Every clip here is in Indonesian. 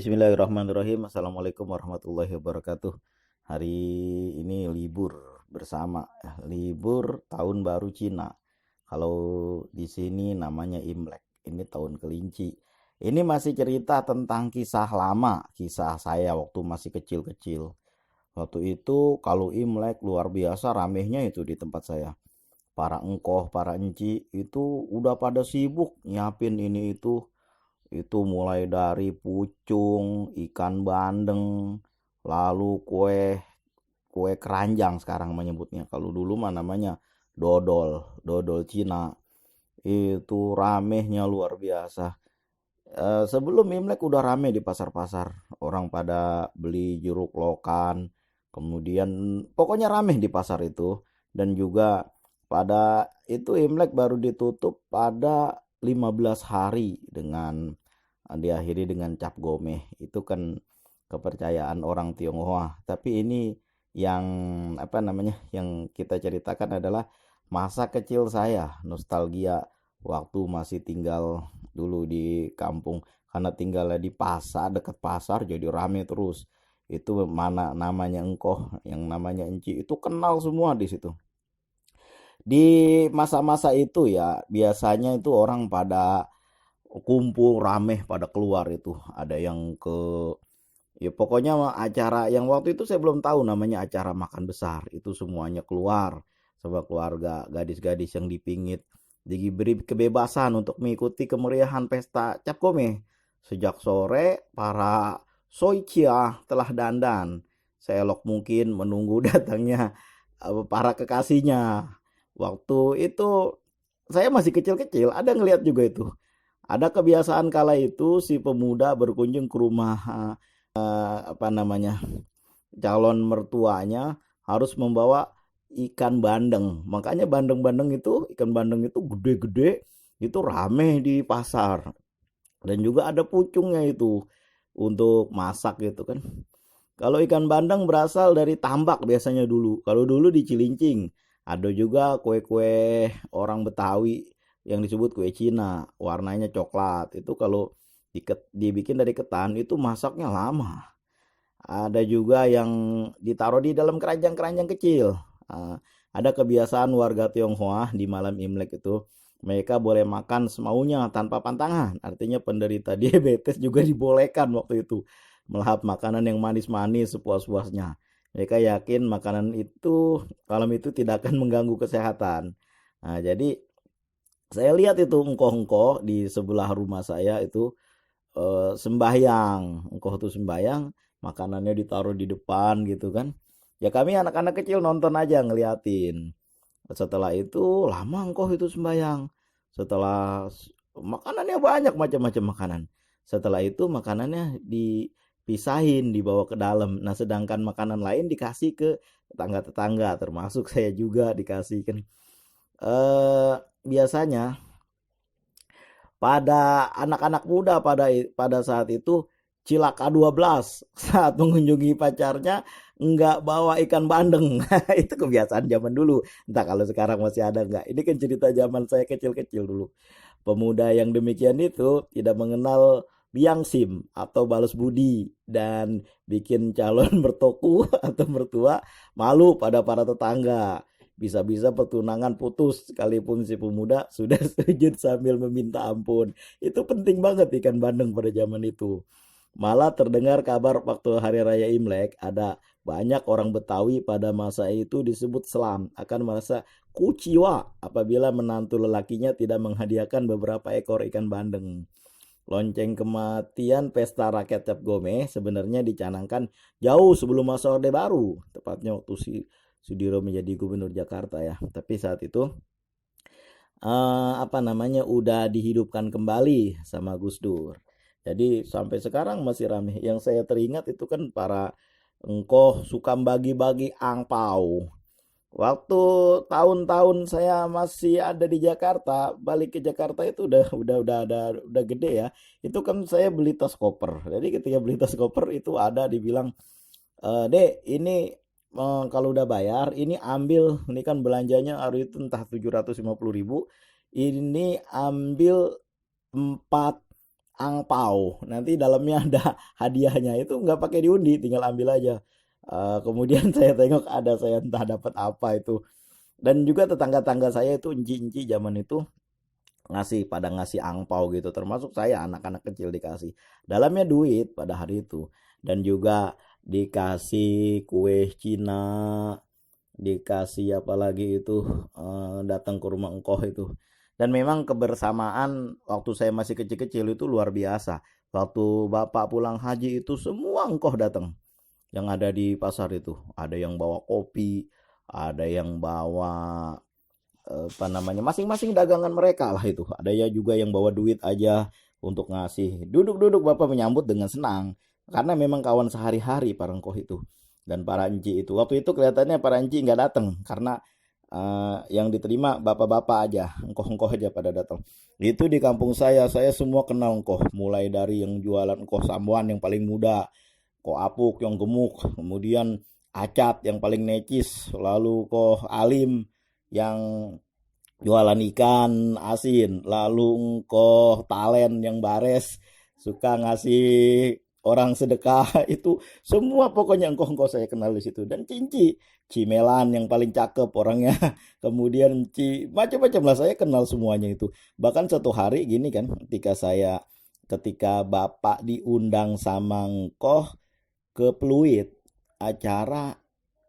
Bismillahirrahmanirrahim. Assalamualaikum warahmatullahi wabarakatuh. Hari ini libur bersama, libur tahun baru Cina. Kalau di sini namanya Imlek. Ini tahun kelinci. Ini masih cerita tentang kisah lama, kisah saya waktu masih kecil-kecil. Waktu itu kalau Imlek luar biasa ramehnya itu di tempat saya. Para engkoh, para enci itu udah pada sibuk nyiapin ini itu mulai dari pucung, ikan bandeng, lalu kue kue keranjang sekarang menyebutnya. Kalau dulu mah namanya dodol, dodol Cina. Itu ramehnya luar biasa. Sebelum Imlek udah rame di pasar-pasar. Orang pada beli jeruk lokan, kemudian pokoknya rame di pasar itu. Dan juga pada itu Imlek baru ditutup pada 15 hari dengan diakhiri dengan cap gomeh. Itu kan kepercayaan orang Tionghoa. Tapi ini yang apa namanya? Yang kita ceritakan adalah masa kecil saya, nostalgia waktu masih tinggal dulu di kampung. Karena tinggalnya di pasar, dekat pasar, jadi rame terus. Itu mana namanya engkoh, yang namanya enci, itu kenal semua di situ. Di masa-masa itu ya, biasanya itu orang pada kumpul rame pada keluar itu. Ada yang ke ya pokoknya acara yang waktu itu saya belum tahu namanya acara makan besar. Itu semuanya keluar sama keluarga, gadis-gadis yang dipingit diberi kebebasan untuk mengikuti kemeriahan pesta Cap Gome. Sejak sore para soicia telah dandan. Seelok mungkin menunggu datangnya para kekasihnya. Waktu itu saya masih kecil-kecil, ada ngelihat juga itu. Ada kebiasaan kala itu si pemuda berkunjung ke rumah apa namanya calon mertuanya harus membawa ikan bandeng. Makanya bandeng-bandeng itu ikan bandeng itu gede-gede, itu rame di pasar. Dan juga ada pucungnya itu untuk masak gitu kan. Kalau ikan bandeng berasal dari tambak biasanya dulu. Kalau dulu di Cilincing ada juga kue-kue orang Betawi yang disebut kue Cina, warnanya coklat. Itu kalau dibikin dari ketan itu masaknya lama. Ada juga yang ditaruh di dalam keranjang-keranjang kecil. Ah, ada kebiasaan warga Tionghoa di malam Imlek itu mereka boleh makan semaunya tanpa pantangan. Artinya penderita diabetes juga dibolehkan waktu itu melahap makanan yang manis-manis sepuas-puasnya. Mereka yakin makanan itu malam itu tidak akan mengganggu kesehatan. Nah, jadi saya lihat itu engkoh-engkoh di sebelah rumah saya itu sembahyang. Engkoh tuh sembahyang, makanannya ditaruh di depan gitu kan. Ya kami anak-anak kecil nonton aja ngeliatin. Setelah itu lama engkoh itu sembahyang. Setelah makanannya banyak macam-macam makanan. Setelah itu makanannya dipisahin, dibawa ke dalam. Nah, sedangkan makanan lain dikasih ke tetangga-tetangga, termasuk saya juga dikasih kan. Biasanya pada anak-anak muda pada saat itu cilaka 12 saat mengunjungi pacarnya nggak bawa ikan bandeng. Itu kebiasaan zaman dulu. Entah kalau sekarang masih ada nggak. Ini kan cerita zaman saya kecil-kecil dulu. Pemuda yang demikian itu tidak mengenal biang sim atau balas budi dan bikin calon mertoku atau mertua malu pada para tetangga. Bisa-bisa pertunangan putus sekalipun si pemuda sudah sujud sambil meminta ampun. Itu penting banget ikan bandeng pada zaman itu. Malah terdengar kabar waktu hari raya Imlek ada banyak orang Betawi pada masa itu disebut selam akan merasa kuciwa apabila menantu lelakinya tidak menghadiahkan beberapa ekor ikan bandeng. Lonceng kematian pesta rakyat Cap Gome sebenarnya dicanangkan jauh sebelum masa Orde Baru, tepatnya waktu si Sudiro menjadi gubernur Jakarta ya. Tapi saat itu apa namanya udah dihidupkan kembali sama Gus Dur. Jadi sampai sekarang masih ramai. Yang saya teringat itu kan para engkoh suka bagi-bagi angpau. Waktu tahun-tahun saya masih ada di Jakarta, balik ke Jakarta itu udah gede ya. Itu kan saya beli tas koper. Jadi ketika beli tas koper itu ada dibilang, Dek, ini kalau udah bayar, ini ambil, ini kan belanjanya hari itu entah 750.000, ini ambil 4 angpau. Nanti dalamnya ada hadiahnya. Itu nggak pakai diundi, tinggal ambil aja. Kemudian saya tengok ada, saya entah dapat apa itu. Dan juga tetangga-tangga saya itu enci-enci zaman itu pada ngasih angpau gitu. Termasuk saya anak-anak kecil dikasih. Dalamnya duit pada hari itu. Dan juga dikasih kue Cina, dikasih apa lagi itu, datang ke rumah engkoh itu. Dan memang kebersamaan waktu saya masih kecil-kecil itu luar biasa. Waktu bapak pulang haji itu semua engkoh datang yang ada di pasar itu. Ada yang bawa kopi, ada yang bawa apa namanya, masing-masing dagangan mereka lah itu. Ada ya juga yang bawa duit aja untuk ngasih. Duduk-duduk bapak menyambut dengan senang karena memang kawan sehari-hari para engkoh itu dan para enci itu. Waktu itu kelihatannya para enci nggak datang karena yang diterima bapak-bapak aja, engkoh-engkoh aja pada datang. Itu di kampung saya semua kenal engkoh, mulai dari yang jualan engkoh Samuan yang paling muda, Ko Apuk yang gemuk, kemudian Acat yang paling necis, lalu Ko Alim yang jualan ikan asin, lalu Ko Talen yang bares, suka ngasih orang sedekah itu semua pokoknya engkoh-engkoh saya kenal di situ. Dan Cinci, Cimelan yang paling cakep orangnya, kemudian macam-macam lah, saya kenal semuanya itu. Bahkan satu hari gini kan, ketika bapak diundang sama engkoh ke Pluit, acara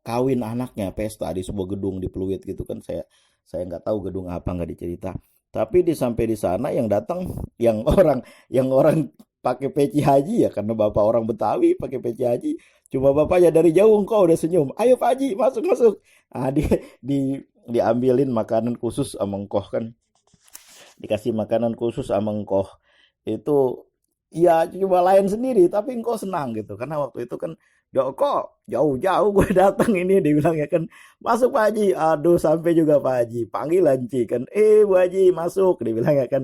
kawin anaknya, pesta di sebuah gedung di Pluit gitu kan. Saya nggak tahu gedung apa, nggak dicerita. Tapi sampai di sana yang datang yang orang pakai peci haji ya, karena bapak orang Betawi pakai peci haji. Cuma bapaknya dari jauh engkau udah senyum, ayo Pak Haji masuk masuk. Diambilin makanan khusus sama engkoh kan, dikasih makanan khusus sama engkoh itu. Ya cuma lain sendiri tapi engkau senang gitu karena waktu itu kan, ya kok jauh-jauh gue datang ini, dibilang ya kan, masuk Pak Haji. Aduh, sampai juga Pak Haji panggilan Ci kan, Bu Haji masuk, dibilang ya kan.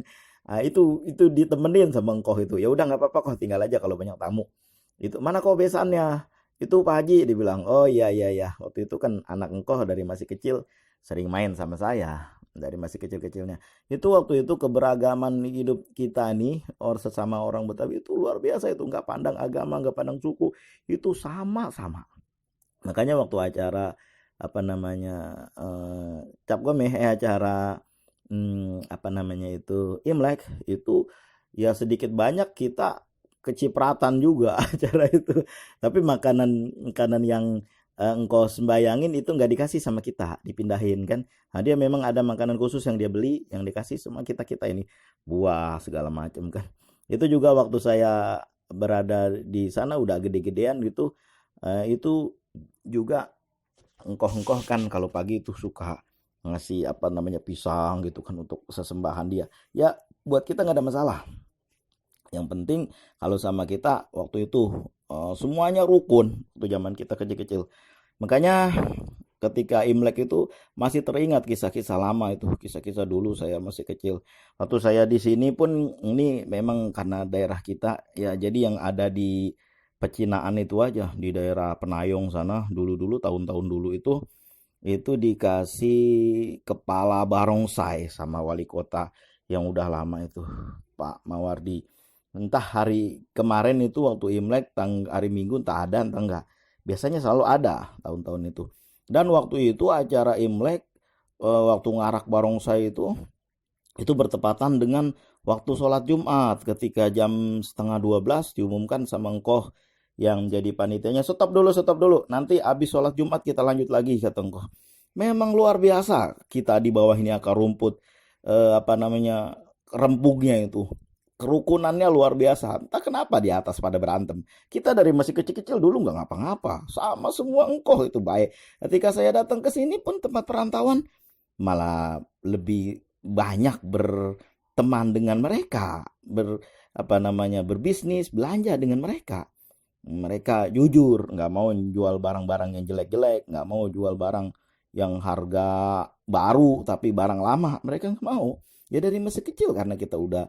Itu ditemenin sama engkoh itu. Ya udah nggak apa-apa kok, tinggal aja kalau banyak tamu. Itu mana kok besannya? Itu Pak Haji, dibilang. Oh iya iya ya. Waktu itu kan anak engkoh dari masih kecil sering main sama saya dari masih kecil-kecilnya. Itu waktu itu keberagaman hidup kita nih, sesama orang Betawi itu luar biasa itu, nggak pandang agama, nggak pandang suku, itu sama-sama. Makanya waktu acara apa namanya, cap gomeh, acara apa namanya itu, Imlek itu, ya sedikit banyak kita kecipratan juga acara itu. Tapi makanan makanan yang engkau sembayangin itu nggak dikasih sama kita, dipindahin kan. Nah, dia memang ada makanan khusus yang dia beli, yang dikasih sama kita ini, buah segala macam kan. Itu juga waktu saya berada di sana udah gede-gedean gitu, itu juga engkoh-engkoh kan kalau pagi itu suka ngasih apa namanya pisang gitu kan untuk sesembahan dia. Ya buat kita nggak ada masalah. Yang penting kalau sama kita waktu itu semuanya rukun waktu zaman kita kecil-kecil. Makanya ketika Imlek itu masih teringat kisah-kisah lama itu, kisah-kisah dulu saya masih kecil. Waktu saya di sini pun ini memang karena daerah kita ya, jadi yang ada di pecinaan itu aja di daerah Penayong sana dulu-dulu, tahun-tahun dulu itu dikasih kepala barongsai sama wali kota yang udah lama itu, Pak Mawardi. Entah hari kemarin itu waktu Imlek hari Minggu entah ada entah enggak. Biasanya selalu ada tahun-tahun itu. Dan waktu itu acara Imlek, waktu ngarak barongsai itu bertepatan dengan waktu sholat Jumat. Ketika jam 11:30 diumumkan sama engkoh yang jadi panitianya, stop dulu, nanti habis sholat Jumat kita lanjut lagi, kata engkoh. Memang luar biasa kita di bawah ini akar rumput, apa namanya, rempugnya itu, kerukunannya luar biasa. Entah kenapa di atas pada berantem. Kita dari masih kecil-kecil dulu nggak ngapa-ngapa, sama semua engkoh itu baik. Ketika saya datang ke sini pun tempat perantauan, malah lebih banyak berteman dengan mereka, apa namanya, berbisnis, belanja dengan mereka. Mereka jujur, nggak mau jual barang-barang yang jelek-jelek, nggak mau jual barang yang harga baru tapi barang lama, mereka nggak mau. Ya dari masih kecil karena kita udah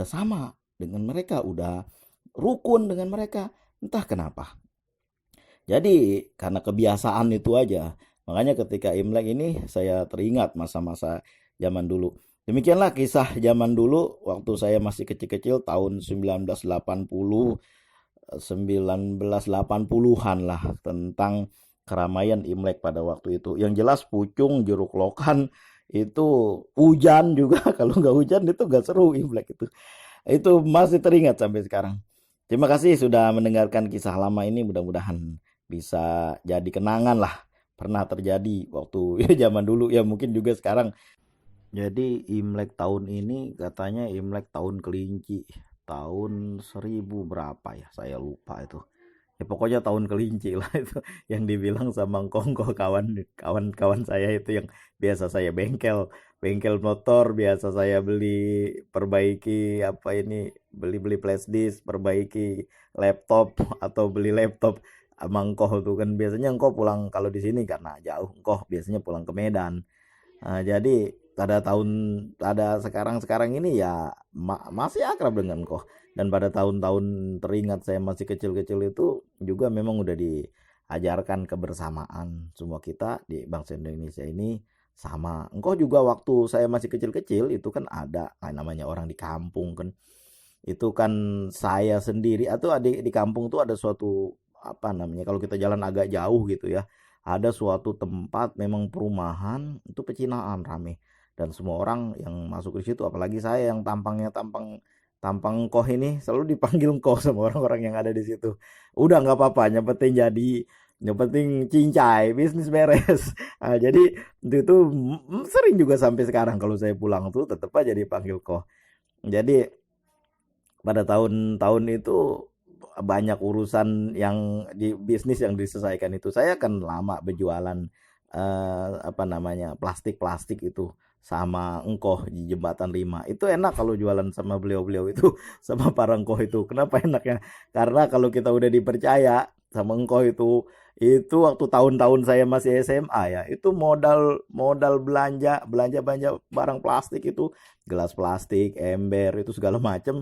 sama dengan mereka, udah rukun dengan mereka, entah kenapa. Jadi karena kebiasaan itu aja, makanya ketika Imlek ini saya teringat masa-masa zaman dulu. Demikianlah kisah zaman dulu waktu saya masih kecil-kecil tahun 1980, 1980-an lah, tentang keramaian Imlek pada waktu itu. Yang jelas pucung, jeruk lokan itu hujan juga. Kalau nggak hujan itu nggak seru Imlek itu. Itu masih teringat sampai sekarang. Terima kasih sudah mendengarkan kisah lama ini. Mudah-mudahan bisa jadi kenangan lah. Pernah terjadi waktu ya zaman dulu ya mungkin juga sekarang. Jadi Imlek tahun ini katanya Imlek tahun kelinci. Tahun 1000 berapa ya? Saya lupa itu. Ya pokoknya tahun kelinci lah itu yang dibilang sama Kongko kawan-kawan saya itu yang biasa saya bengkel motor, biasa saya beli perbaiki apa ini, beli-beli flash disk, perbaiki laptop atau beli laptop sama Engkoh tuh kan biasanya Engkoh pulang kalau di sini karena jauh Engkoh biasanya pulang ke Medan. Jadi ada sekarang-sekarang ini ya masih akrab dengan Koh. Dan pada tahun-tahun teringat saya masih kecil-kecil itu juga memang udah diajarkan kebersamaan semua kita di bangsa Indonesia ini sama. Engkau juga waktu saya masih kecil-kecil itu kan ada namanya orang di kampung kan. Itu kan saya sendiri atau di kampung tuh ada suatu apa namanya kalau kita jalan agak jauh gitu ya ada suatu tempat memang perumahan itu pecinaan rame dan semua orang yang masuk ke situ apalagi saya yang tampangnya tampang tampang koh ini selalu dipanggil koh sama orang-orang yang ada di situ. Udah nggak apa-apa, yang penting cincai, bisnis beres. Nah, jadi itu sering juga sampai sekarang kalau saya pulang tuh tetap aja dipanggil koh. Jadi pada tahun-tahun itu banyak urusan yang di bisnis yang diselesaikan itu. Saya kan lama berjualan apa namanya plastik-plastik itu sama engkoh di Jembatan 5. Itu enak kalau jualan sama beliau-beliau itu sama para engkoh itu. Kenapa enaknya? Karena kalau kita udah dipercaya sama engkoh itu waktu tahun-tahun saya masih SMA ya, itu modal modal belanja belanja belanja barang plastik itu gelas plastik, ember itu segala macam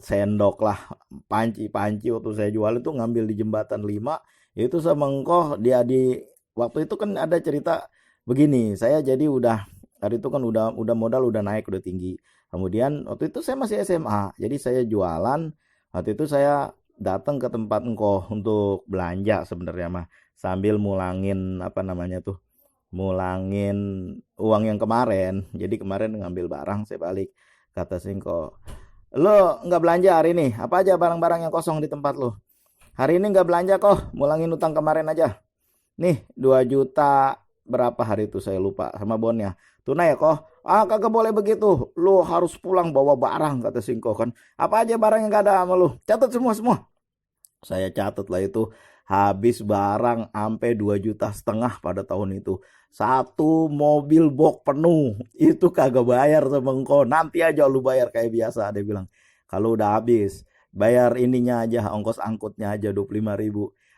sendok lah, panci-panci waktu saya jual itu ngambil di Jembatan 5 itu sama engkoh dia di waktu itu kan ada cerita begini, saya jadi udah hari itu kan udah modal udah naik udah tinggi. Kemudian waktu itu saya masih SMA, jadi saya jualan. Waktu itu saya datang ke tempat engkoh untuk belanja sebenarnya mah sambil mulangin apa namanya tuh, mulangin uang yang kemarin. Jadi kemarin ngambil barang saya balik kata singko, lo nggak belanja hari ini? Apa aja barang-barang yang kosong di tempat lo? Hari ini nggak belanja kok, mulangin utang kemarin aja. Nih 2 juta berapa hari itu saya lupa sama bonnya. Tunai ya kok? Ah kagak boleh begitu. Lo harus pulang bawa barang kata Singko kan. Apa aja barang yang gak ada sama lo? Catat semua. Saya catat lah itu habis barang sampai 2,5 juta pada tahun itu. Satu mobil box penuh itu kagak bayar sama engkau. Nanti aja lu bayar kayak biasa dia bilang. Kalau udah habis bayar ininya aja ongkos angkutnya aja 25.000.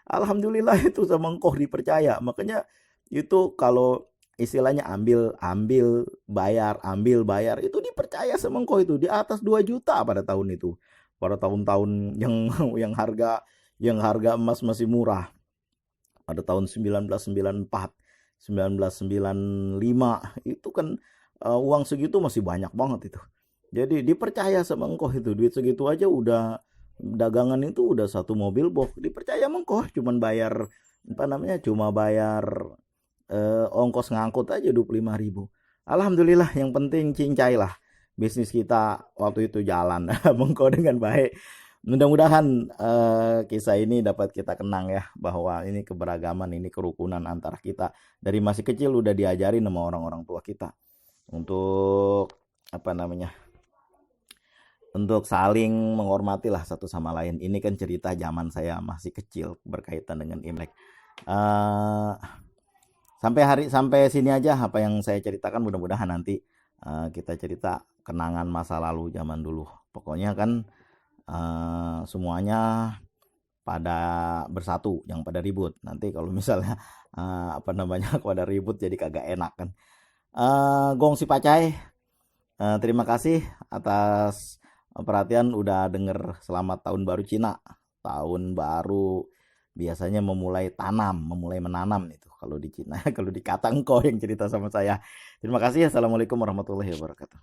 Alhamdulillah itu sama engkau dipercaya. Makanya itu kalau istilahnya ambil bayar itu dipercaya sama engkau itu di atas 2 juta pada tahun itu. Pada tahun-tahun yang yang harga emas masih murah pada tahun 1994 1995 itu kan uang segitu masih banyak banget itu jadi dipercaya sama engkoh itu duit segitu aja udah dagangan itu udah satu mobil box dipercaya sama engkoh cuman bayar apa namanya cuma bayar ongkos ngangkut aja 25.000. Alhamdulillah yang penting cincai lah bisnis kita waktu itu jalan mengko dengan baik. Mudah-mudahan kisah ini dapat kita kenang ya bahwa ini keberagaman, ini kerukunan antara kita dari masih kecil udah diajarin sama orang-orang tua kita untuk apa namanya? Untuk saling menghormati lah satu sama lain. Ini kan cerita zaman saya masih kecil berkaitan dengan Imlek. Eh sampai sini aja apa yang saya ceritakan mudah-mudahan nanti kita cerita kenangan masa lalu zaman dulu. Pokoknya kan semuanya pada bersatu, yang pada ribut. Nanti kalau misalnya apa namanya pada ribut jadi kagak enak kan. Gong si Pacai, terima kasih atas perhatian udah denger selamat tahun baru Cina, tahun baru biasanya memulai tanam, memulai menanam itu kalau di Cina. Kalau di kata engkau yang cerita sama saya. Terima kasih. Assalamualaikum warahmatullahi wabarakatuh.